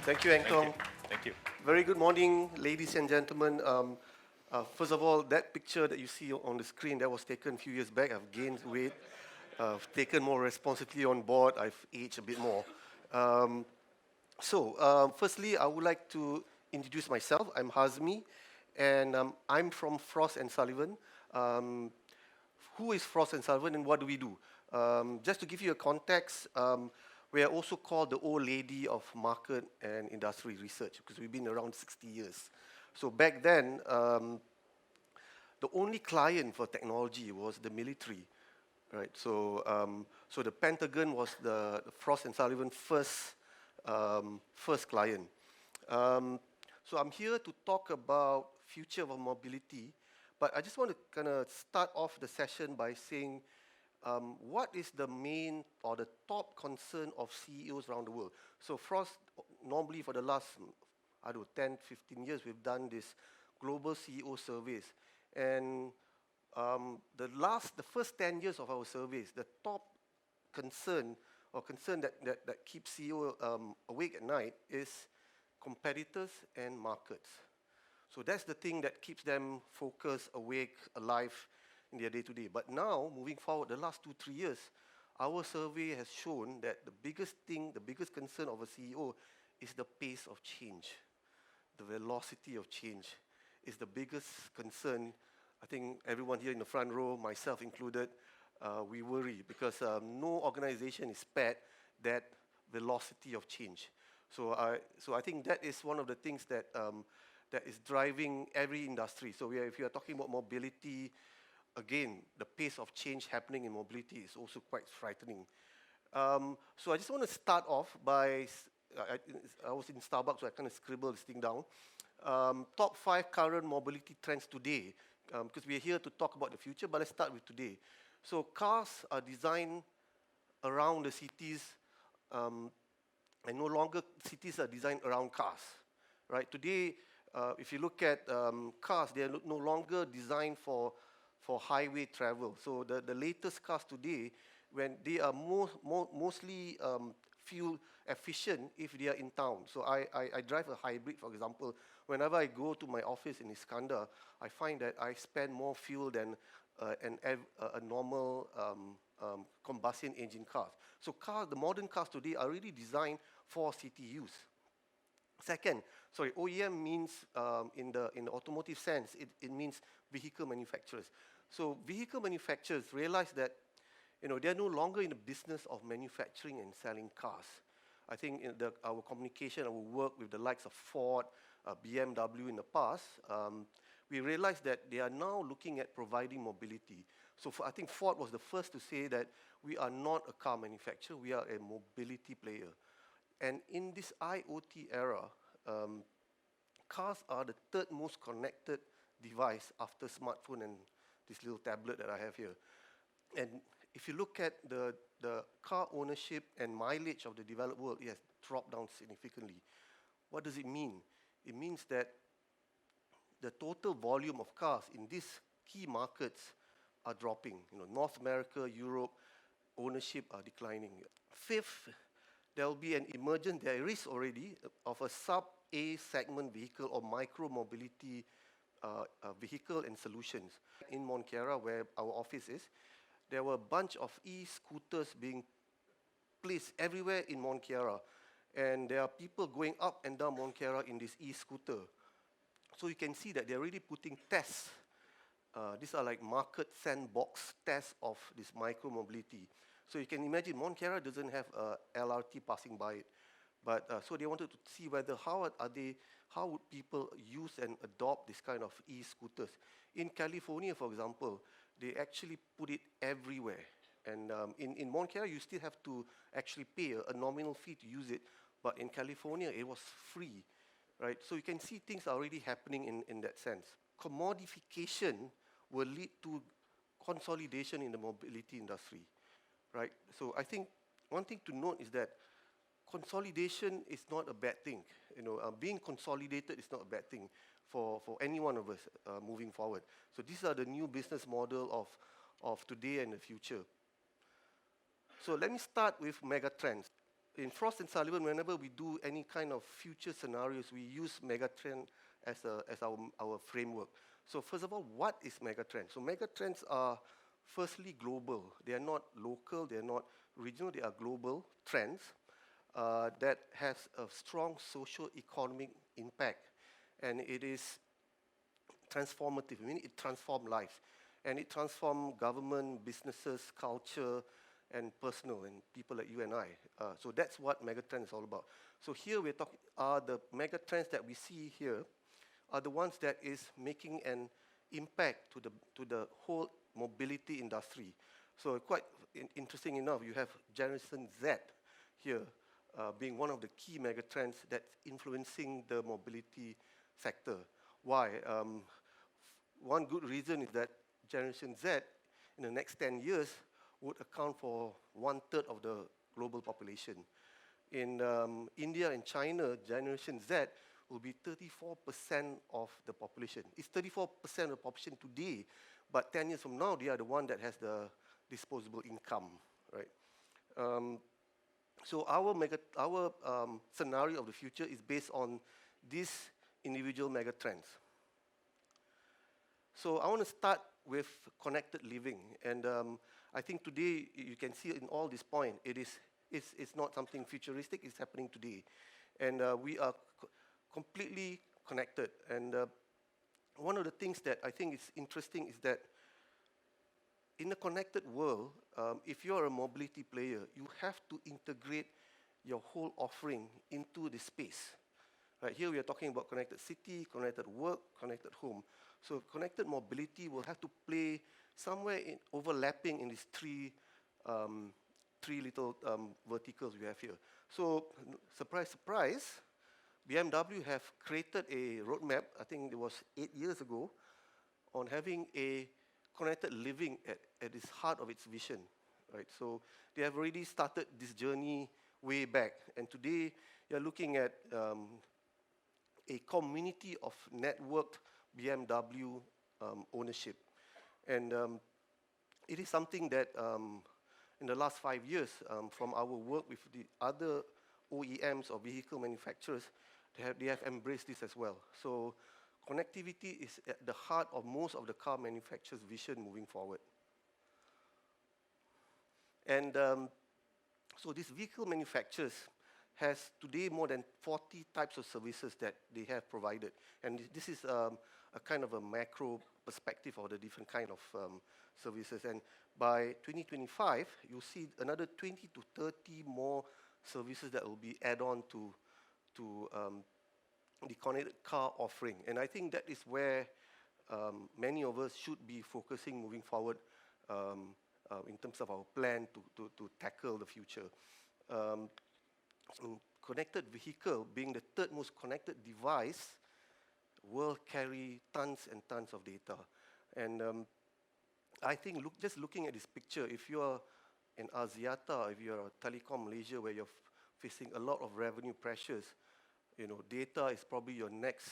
Thank you, Angtong. Thank you. Very good morning, ladies and gentlemen. First of all, that picture that you see on the screen, that was taken a few years back. I've gained weight. I've taken more responsibility on board. I've aged a bit more. Firstly, I would like to introduce myself. I'm Hazmi, and I'm from Frost & Sullivan. Who is Frost & Sullivan and what do we do? Just to give you a context, we are also called the old lady of market and industry research because we've been around 60 years. So back then, the only client for technology was the military, right? So the Pentagon was the Frost & Sullivan first client. So I'm here to talk about future of mobility, but I just want to kind of start off the session by saying what is the main or the top concern of CEOs around the world? So Frost, normally for the last, 10, 15 years, we've done this global CEO surveys. And the first 10 years of our surveys, the top concern that keeps CEO awake at night is competitors and markets. So that's the thing that keeps them focused, awake, alive in their day-to-day. But now, moving forward, the last 2-3 years, our survey has shown that the biggest concern of a CEO is the pace of change. The velocity of change is the biggest concern. I think everyone here in the front row, myself included, we worry because no organization is spared that velocity of change. So I think that is one of the things that is driving every industry. So if you are talking about mobility, again, the pace of change happening in mobility is also quite frightening. So I just want to start off by, I was in Starbucks, so I kind of scribbled this thing down. Top 5 current mobility trends today, because we are here to talk about the future, but let's start with today. So cars are designed around the cities, and no longer cities are designed around cars, right? Today, if you look at cars, they are no longer designed for highway travel. So the latest cars today, when they are mostly fuel efficient if they are in town. So I drive a hybrid, for example. Whenever I go to my office in Iskandar, I find that I spend more fuel than a normal combustion engine car. So the modern cars today are really designed for city use. Second, OEM means in the automotive sense, it means vehicle manufacturers. So vehicle manufacturers realize that they're no longer in the business of manufacturing and selling cars. I think in our communication, our work with the likes of Ford, BMW in the past, we realized that they are now looking at providing mobility. So I think Ford was the first to say that we are not a car manufacturer, we are a mobility player. And in this IoT era, cars are the third most connected device after smartphone and this little tablet that I have here. And if you look at the car ownership and mileage of the developed world, it has dropped down significantly. What does it mean? It means that the total volume of cars in these key markets are dropping. North America, Europe, ownership are declining. Fifth, there will be an emergence, there is already, of a sub-A segment vehicle or micro-mobility vehicle and solutions. In Mont Kiara, where our office is, there were a bunch of e-scooters being placed everywhere in Mont Kiara. And there are people going up and down Mont Kiara in this e-scooter. So you can see that they're really putting tests. These are like market sandbox tests of this micro-mobility. So you can imagine Mont Kiara doesn't have a LRT passing by it. But so they wanted to see whether how would people use and adopt this kind of e-scooters. In California, for example, they actually put it everywhere. And in Mont Kiara, you still have to actually pay a nominal fee to use it. But in California, it was free, right? So you can see things are already happening in that sense. Commodification will lead to consolidation in the mobility industry, right? So I think one thing to note is that consolidation is not a bad thing. Being consolidated is not a bad thing for any one of us moving forward. So these are the new business model of today and the future. So let me start with mega trends. in Frost and Sullivan, whenever we do any kind of future scenarios, we use megatrend as our framework. So first of all, what is megatrend? So megatrends are firstly global. They are not local, they are not regional, they are global trends that has a strong socio-economic impact. And it is transformative, I mean, it transforms lives. And it transforms government, businesses, culture, and personal, and people like you and I. So that's what megatrend is all about. So here we're talking, the megatrends that we see here are the ones that is making an impact to the whole mobility industry. So quite interesting enough, you have Generation Z here being one of the key megatrends that's influencing the mobility sector. Why? One good reason is that Generation Z, in the next 10 years, would account for 1/3 of the global population. In India and China, Generation Z will be 34% of the population. It's 34% of the population today, but 10 years from now, they are the one that has the disposable income, right? So our scenario of the future is based on these individual megatrends. So I want to start with connected living, and I think today you can see in all this point, it's not something futuristic. It's happening today, and we are completely connected. And one of the things that I think is interesting is that in a connected world, if you're a mobility player, you have to integrate your whole offering into the space. Right, here we are talking about connected city, connected work, connected home. So connected mobility will have to play somewhere overlapping in these three little verticals we have here. So surprise, surprise, BMW have created a roadmap, I think it was 8 years ago, on having a connected living at its heart of its vision. Right? So they have already started this journey way back. And today you're looking at a community of networked BMW ownership. And it is something that in the last 5 years, from our work with the other OEMs or vehicle manufacturers, they have embraced this as well. So connectivity is at the heart of most of the car manufacturers' vision moving forward. And so these vehicle manufacturers has today more than 40 types of services that they have provided. And this is a kind of a macro perspective of the different kind of services. And by 2025, you'll see another 20 to 30 more services that will be add on to the connected car offering. And I think that is where many of us should be focusing moving forward in terms of our plan to tackle the future. So connected vehicle, being the third most connected device, will carry tons and tons of data. And I think just looking at this picture, if you're in Axiata, if you're Telecom Malaysia, where you're facing a lot of revenue pressures, data is probably your next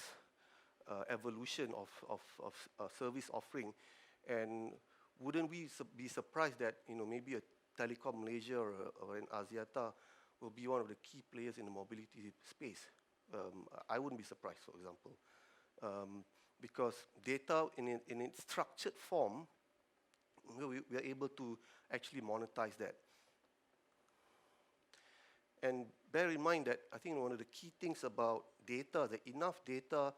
evolution of service offering. And wouldn't we be surprised that maybe a Telecom Malaysia or an Axiata will be one of the key players in the mobility space? I wouldn't be surprised, for example, because data in its structured form, we are able to actually monetize that. And bear in mind that I think one of the key things about data, that enough data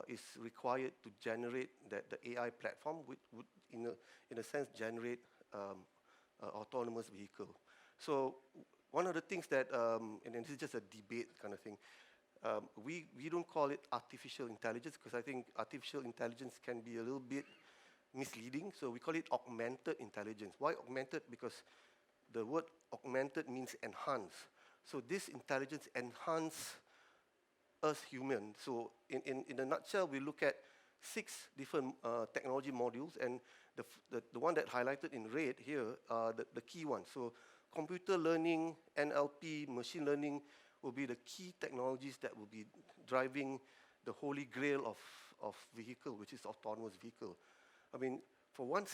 is required to generate the AI platform, which would, in a sense, generate autonomous vehicle. So one of the things that, and this is just a debate kind of thing, we don't call it artificial intelligence, because I think artificial intelligence can be a little bit misleading. So we call it augmented intelligence. Why augmented? Because the word augmented means enhance. So this intelligence enhance us human. So in a nutshell, we look at 6 different technology modules, and the one that highlighted in red here are the key ones. So computer learning, NLP, machine learning will be the key technologies that will be driving the holy grail of vehicle, which is autonomous vehicle. I mean, for one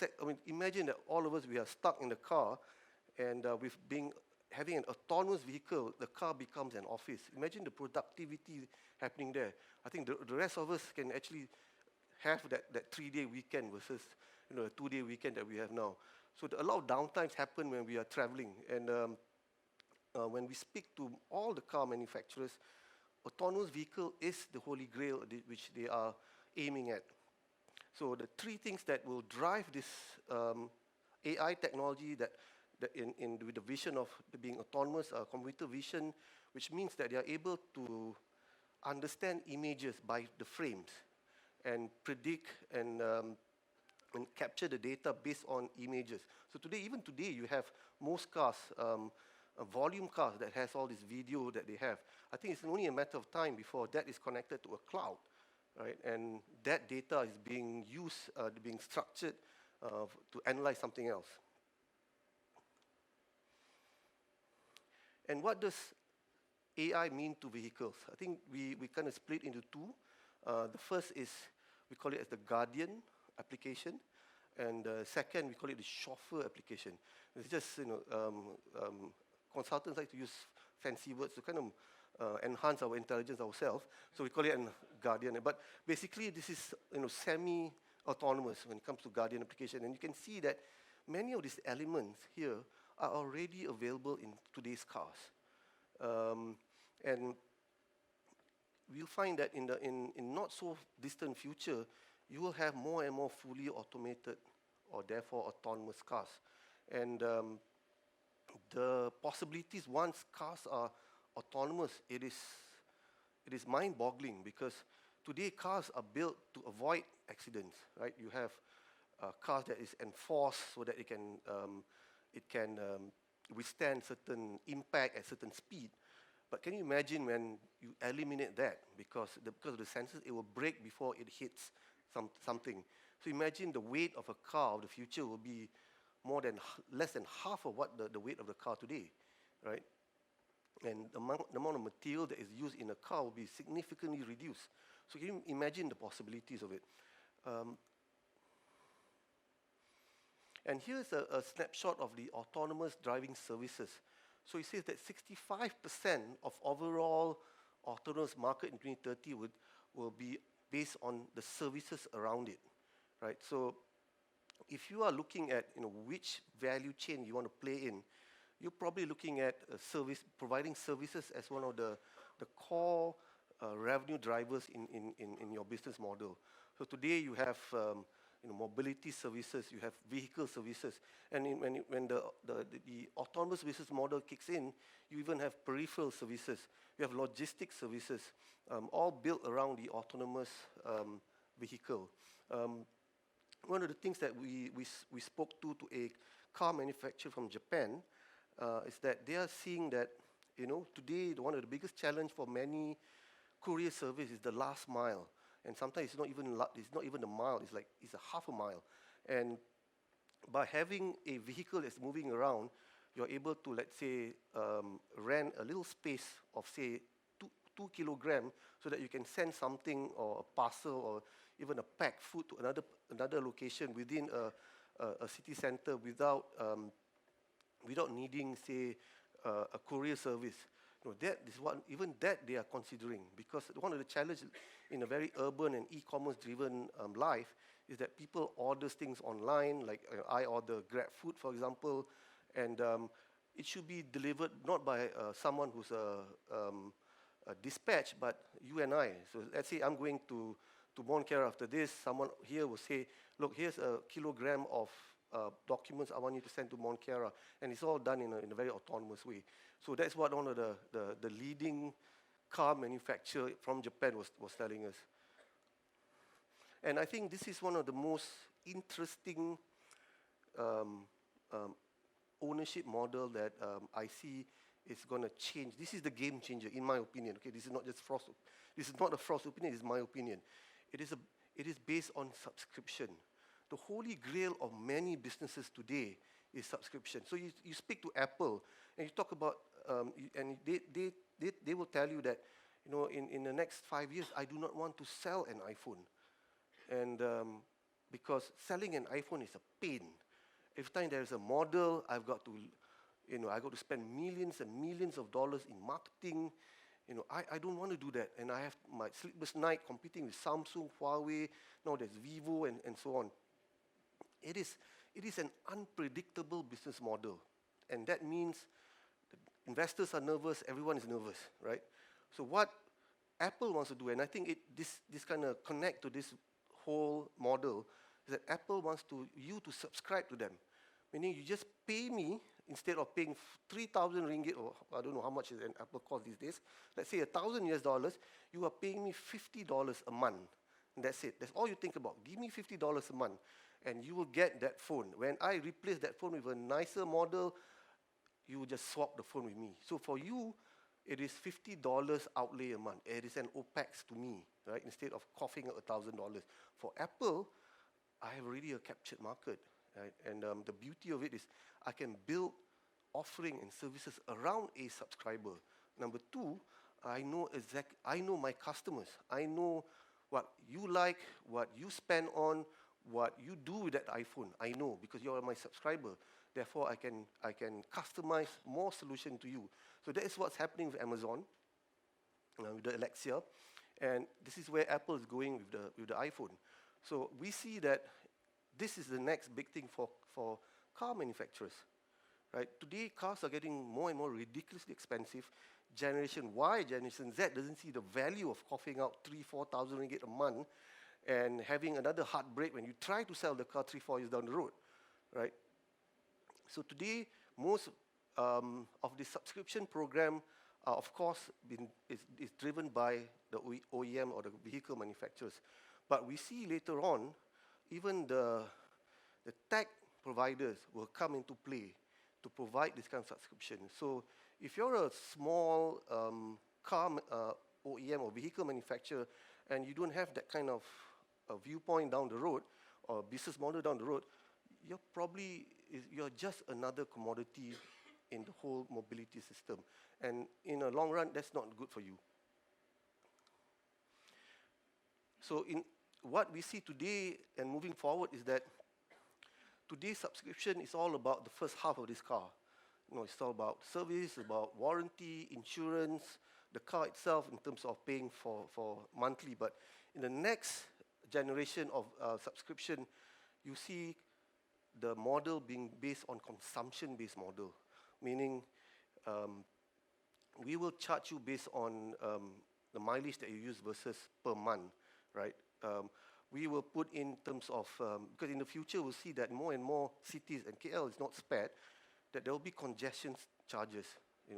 imagine that all of us, we are stuck in the car, and we've been having an autonomous vehicle, the car becomes an office. Imagine the productivity happening there. I think the rest of us can actually have that 3-day weekend versus a 2-day weekend that we have now. So a lot of downtimes happen when we are traveling. And when we speak to all the car manufacturers, autonomous vehicle is the holy grail which they are aiming at. So the three things that will drive this AI technology with the vision of being autonomous, computer vision, which means that they are able to understand images by the frames and predict and capture the data based on images. So even today, you have most cars, volume cars that has all this video that they have. I think it's only a matter of time before that is connected to a cloud, right? And that data is being used, being structured to analyze something else. And what does AI mean to vehicles? I think we kind of split into two. The first is, we call it as the guardian application, and the second, we call it the chauffeur application. It's just, consultants like to use fancy words to kind of enhance our intelligence ourselves, so we call it a guardian. But basically, this is semi-autonomous when it comes to guardian application, and you can see that many of these elements here are already available in today's cars. And we'll find that in not so distant future, you will have more and more fully automated or therefore autonomous cars. And the possibilities once cars are autonomous, it is mind-boggling, because today cars are built to avoid accidents, right? You have cars that is enforced so that it can withstand certain impact at certain speed. But can you imagine when you eliminate that because of the sensors, it will brake before it hits something. So imagine the weight of a car of the future will be less than half of what the weight of the car today, right? And the amount of material that is used in a car will be significantly reduced. So can you imagine the possibilities of it? And here's a snapshot of the autonomous driving services. So it says that 65% of overall autonomous market in 2030 will be based on the services around it, right? So if you are looking at which value chain you want to play in, you're probably looking at providing services as one of the core revenue drivers in your business model. So today you have mobility services, you have vehicle services, and when the autonomous business model kicks in, you even have peripheral services. You have logistics services, all built around the autonomous vehicle. One of the things that we spoke to a car manufacturer from Japan is that they are seeing that today one of the biggest challenge for many courier service is the last mile. And sometimes it's not even a mile, it's a half a mile. And by having a vehicle that's moving around, you're able to, let's say, rent a little space of, say, 2 kilograms so that you can send something or a parcel or even a packed food to another location within a city center without needing, say, a courier service. That is even that they are considering, because one of the challenges in a very urban and e-commerce driven life is that people order things online, like I order Grab food, for example, and it should be delivered not by someone who's a dispatch, but you and I. So let's say I'm going to Mount Kiara after this, someone here will say, look, here's a kilogram of documents I want you to send to Mount Kiara, and it's all done in a very autonomous way. So that's what one of the leading car manufacturer from Japan was telling us. And I think this is one of the most interesting ownership model that I see is going to change. This is the game changer, in my opinion. Okay, this is not just Frost. This is not a Frost opinion. This is my opinion. It is based on subscription. The holy grail of many businesses today is subscription. So you speak to Apple and you talk about, and they will tell you that, in the next 5 years, I do not want to sell an iPhone, and because selling an iPhone is a pain. Every time there is a model, I've got to, I got to spend millions and millions of dollars in marketing. I don't want to do that. And I have my sleepless night competing with Samsung, Huawei, now there's Vivo and so on. It is an unpredictable business model. And that means investors are nervous, everyone is nervous, right? So what Apple wants to do, and I think this kind of connect to this whole model, is that Apple wants you to subscribe to them. Meaning you just pay me, instead of paying 3,000 ringgit, or I don't know how much is an Apple cost these days, let's say $1,000 US, you are paying me $50 a month. And that's it. That's all you think about. Give me $50 a month, and you will get that phone. When I replace that phone with a nicer model, you will just swap the phone with me. So for you, it is $50 outlay a month. It is an OPEX to me, right? Instead of coughing out $1,000. For Apple, I have already a captured market, right? And the beauty of it is I can build offering and services around a subscriber. Number two, I know my customers. I know what you like, what you spend on, what you do with that iPhone. I know because you are my subscriber. Therefore, I can customize more solution to you. So that is what's happening with Amazon, with the Alexia, and this is where Apple is going with the iPhone. So we see that this is the next big thing for car manufacturers, right? Today, cars are getting more and more ridiculously expensive. Generation Y, Generation Z doesn't see the value of coughing out 3,000-4,000 ringgit a month and having another heartbreak when you try to sell the car 3-4 years down the road, right? So today, most of the subscription program, of course, is driven by the OEM or the vehicle manufacturers. But we see later on, even the tech providers will come into play to provide this kind of subscription. So if you're a small car OEM or vehicle manufacturer and you don't have that kind of viewpoint down the road or business model down the road, you're just another commodity in the whole mobility system. And in the long run, that's not good for you. So in what we see today and moving forward is that today's subscription is all about the first half of this car. It's all about service, about warranty, insurance, the car itself in terms of paying for monthly. But in the next generation of subscription, you see the model being based on consumption-based model, meaning we will charge you based on the mileage that you use versus per month, right? We will put in terms of, because in the future we'll see that more and more cities, and KL is not spared, that there will be congestion charges.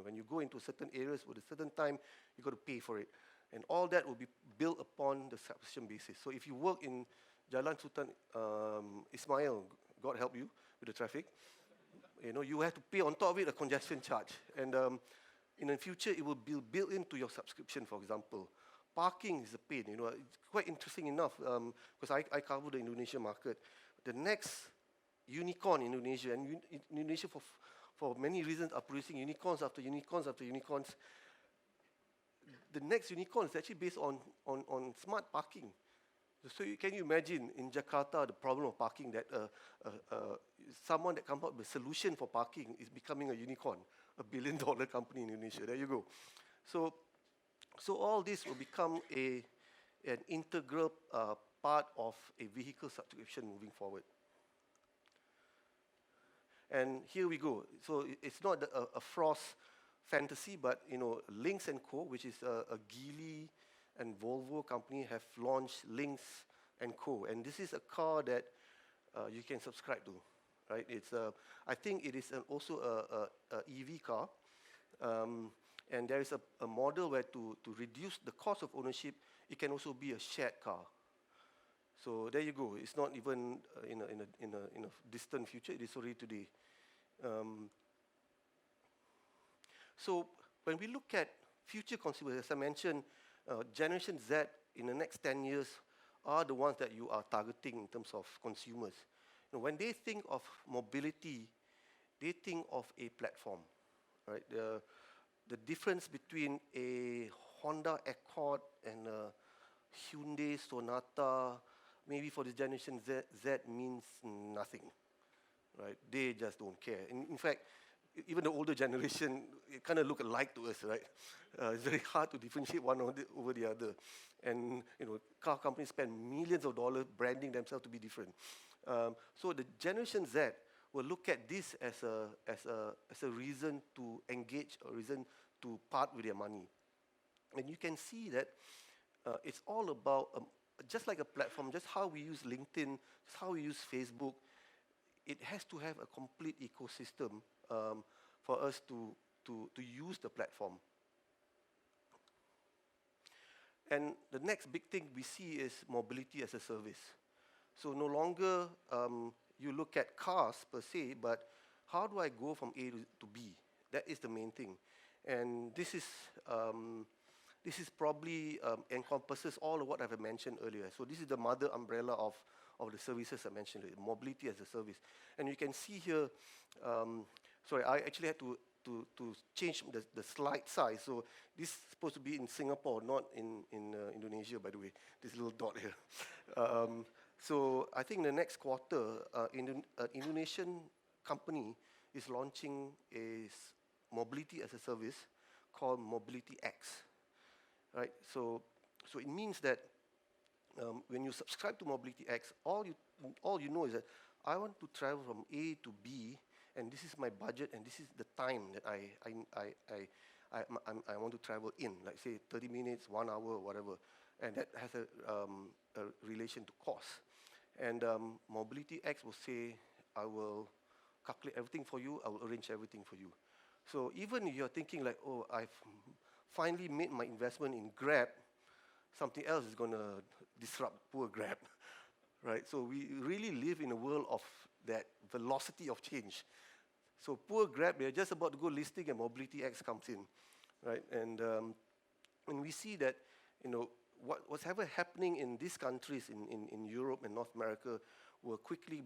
When you go into certain areas with a certain time, you've got to pay for it. And all that will be built upon the subscription basis. So if you work in Jalan Sultan Ismail, God help you with the traffic, you have to pay on top of it a congestion charge. And in the future, it will be built into your subscription, for example. Parking is a pain. It's quite interesting enough, because I cover the Indonesian market. The next unicorn in Indonesia, and Indonesia for many reasons are producing unicorns after unicorns after unicorns. The next unicorn is actually based on smart parking. So can you imagine in Jakarta the problem of parking, that someone that comes up with a solution for parking is becoming a unicorn, $1 billion company in Indonesia. There you go. So all this will become an integral part of a vehicle subscription moving forward. And here we go. So it's not a Frost fantasy, but Lynx & Co., which is a Geely and Volvo company, have launched Lynx & Co. And this is a car that you can subscribe to, right? I think it is also a EV car. And there is a model where to reduce the cost of ownership, it can also be a shared car. So there you go. It's not even in a distant future. It is already today. So when we look at future consumers, as I mentioned, Generation Z in the next 10 years are the ones that you are targeting in terms of consumers. When they think of mobility, they think of a platform, right? The difference between a Honda Accord and a Hyundai Sonata, maybe for the Generation Z means nothing, right? They just don't care. In fact, even the older generation, it kind of look alike to us, right? It's very hard to differentiate one over the other. And car companies spend millions of dollars branding themselves to be different. So the Generation Z will look at this as a reason to engage, a reason to part with their money. And you can see that it's all about, just like a platform, just how we use LinkedIn, just how we use Facebook, it has to have a complete ecosystem for us to use the platform. And the next big thing we see is mobility as a service. So no longer you look at cars per se, but how do I go from A to B? That is the main thing. And this is probably encompasses all of what I've mentioned earlier. So this is the mother umbrella of the services I mentioned, mobility as a service. And you can see here, sorry, I actually had to change the slide size. So this is supposed to be in Singapore, not in Indonesia, by the way, this little dot here. So I think the next quarter, an Indonesian company is launching a mobility as a service called Mobility X. Right? So it means that when you subscribe to Mobility X, all you know is that I want to travel from A to B, and this is my budget, and this is the time that I want to travel in, like say 30 minutes, 1 hour, whatever, and that has a relation to cost. And Mobility X will say, I will calculate everything for you, I will arrange everything for you. So even if you're thinking like, oh, I've finally made my investment in Grab, something else is going to disrupt poor Grab, right? So we really live in a world of that velocity of change. So poor Grab, they're just about to go listing and Mobility X comes in, right? And we see that, what's ever happening in these countries in Europe and North America will quickly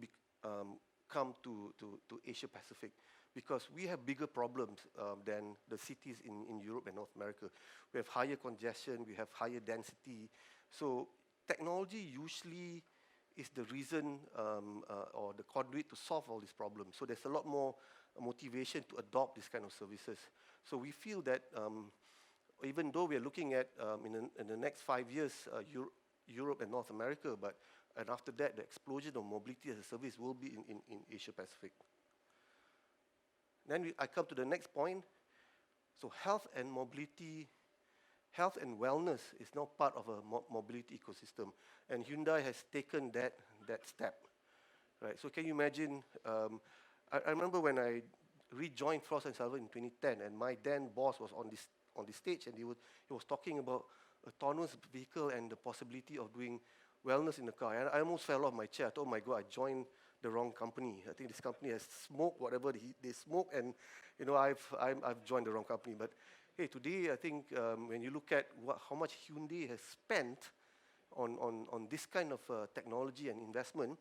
come to Asia Pacific, because we have bigger problems than the cities in Europe and North America. We have higher congestion, we have higher density. So technology usually is the reason or the conduit to solve all these problems. So there's a lot more motivation to adopt this kind of services. So we feel that even though we're looking at in the next 5 years, Europe and North America, and after that, the explosion of mobility as a service will be in Asia Pacific. Then I come to the next point. So health and wellness is now part of a mobility ecosystem, and Hyundai has taken that step, right? So can you imagine? I remember when I rejoined Frost & Sullivan in 2010, and my then boss was on this stage, and he was talking about autonomous vehicle and the possibility of doing wellness in the car. And I almost fell off my chair. I thought, oh my God, I joined the wrong company. I think this company has smoked whatever they smoke, and I've joined the wrong company. But hey, today I think when you look at how much Hyundai has spent on this kind of technology and investment,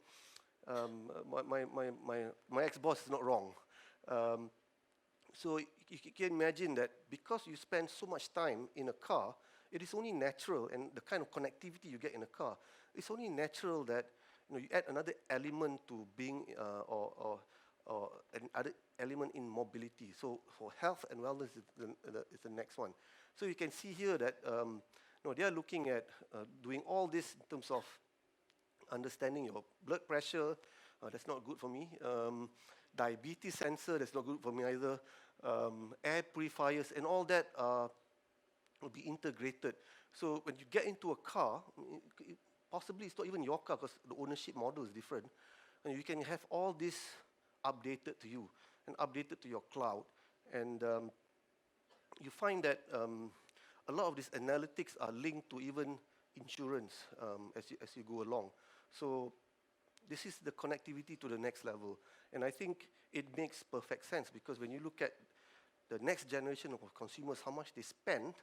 my ex-boss is not wrong. So you can imagine that because you spend so much time in a car, it is only natural, and the kind of connectivity you get in a car, it's only natural that you add another element to being or another element in mobility. So for health and wellness is the next one. So you can see here that they are looking at doing all this in terms of understanding your blood pressure. That's not good for me. Diabetes sensor, that's not good for me either. Air purifiers and all that will be integrated. So when you get into a car, possibly it's not even your car because the ownership model is different, and you can have all this updated to you and updated to your cloud. And you find that a lot of these analytics are linked to even insurance as you go along. So this is the connectivity to the next level. And I think it makes perfect sense, because when you look at the next generation of consumers, how much they spend,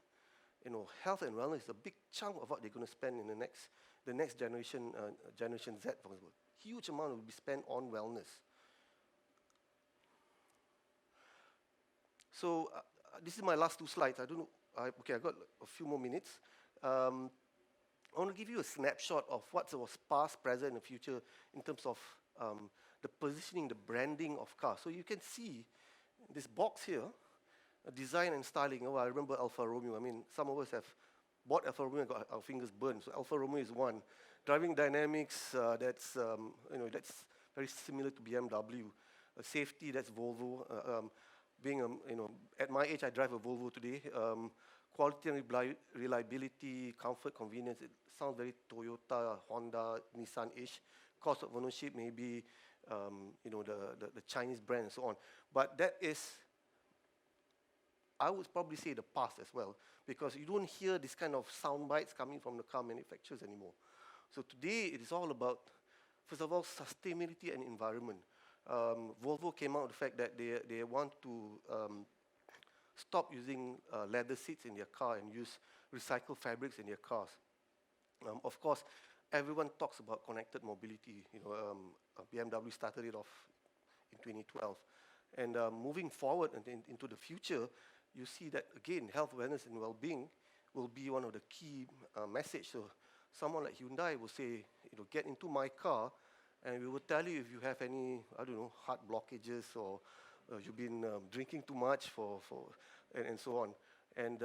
health and wellness is a big chunk of what they're going to spend in the next generation, Generation Z, for example. Huge amount will be spent on wellness. So this is my last 2 slides. I don't know. Okay, I got a few more minutes. I want to give you a snapshot of what was past, present, and future in terms of the positioning, the branding of cars. So you can see this box here, design and styling. Oh, I remember Alfa Romeo. I mean, some of us have bought Alfa Romeo and got our fingers burned. So Alfa Romeo is one. Driving dynamics, that's very similar to BMW. Safety, that's Volvo. At my age, I drive a Volvo today. Quality and reliability, comfort, convenience, it sounds very Toyota, Honda, Nissan-ish. Cost of ownership, maybe, the Chinese brand and so on. But that is, I would probably say, the past as well, because you don't hear this kind of sound bites coming from the car manufacturers anymore. So today, it is all about, first of all, sustainability and environment. Volvo came out with the fact that they want to stop using leather seats in their car and use recycled fabrics in their cars. Of course, everyone talks about connected mobility. BMW started it off in 2012. And moving forward into the future, you see that, again, health, wellness, and well-being will be one of the key message. So someone like Hyundai will say, get into my car, and we will tell you if you have any, heart blockages, or you've been drinking too much and so on. And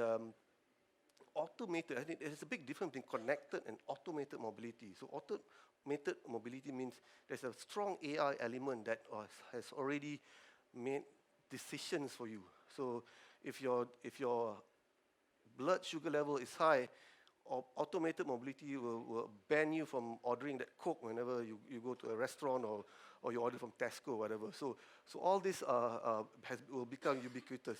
automated, I think there's a big difference between connected and automated mobility. So automated mobility means there's a strong AI element that has already made decisions for you. So if your blood sugar level is high, automated mobility will ban you from ordering that Coke whenever you go to a restaurant or you order from Tesco or whatever. So all this will become ubiquitous.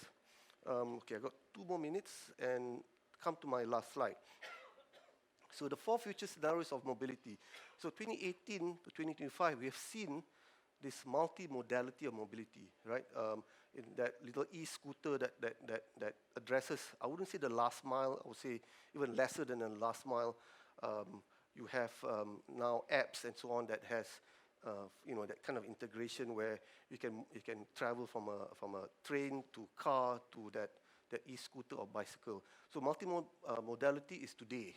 Okay, I got 2 more minutes and come to my last slide. So the 4 future scenarios of mobility. So 2018 to 2025, we have seen this multi-modality of mobility, right? In that little e-scooter that addresses, I wouldn't say the last mile, I would say even lesser than the last mile. You have now apps and so on that has, that kind of integration where you can travel from a train to car to that e-scooter or bicycle. So multi-modality is today.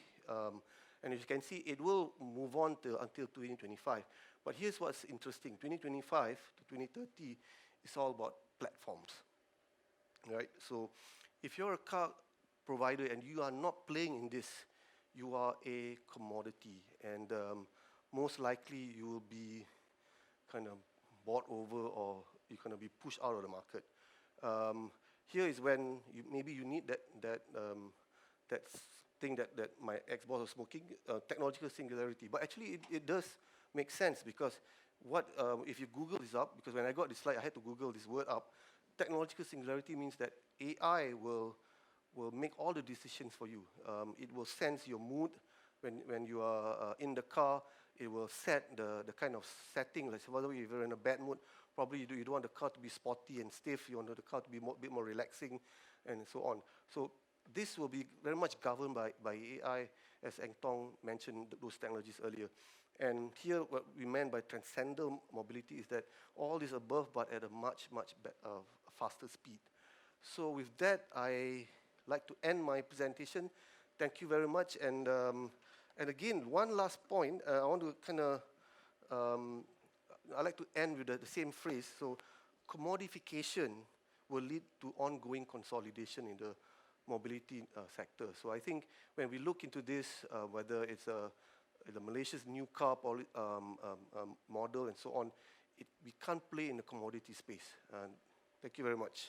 And as you can see, it will move on until 2025. But here's what's interesting. 2025 to 2030 is all about platforms, right? So if you're a car provider and you are not playing in this, you are a commodity. And most likely you will be kind of bought over, or you're going to be pushed out of the market. Here is when maybe you need that thing that my ex-boss was smoking, technological singularity. But actually, it does make sense, because if you Google this up, because when I got this slide, I had to Google this word up. Technological singularity means that AI will make all the decisions for you. It will sense your mood when you are in the car. It will set the kind of setting. Like, for example, if you're in a bad mood, probably you don't want the car to be sporty and stiff. You want the car to be a bit more relaxing, and so on. So this will be very much governed by AI, as Eng Tong mentioned those technologies earlier. And here, what we meant by transcendental mobility is that all is above, but at a much faster speed. So with that, I like to end my presentation. Thank you very much. And again, one last point. I want to kind of, I like to end with the same phrase. So commodification will lead to ongoing consolidation in the mobility sector. So I think when we look into this, whether it's the Malaysia's new car model and so on, we can't play in the commodity space. Thank you very much.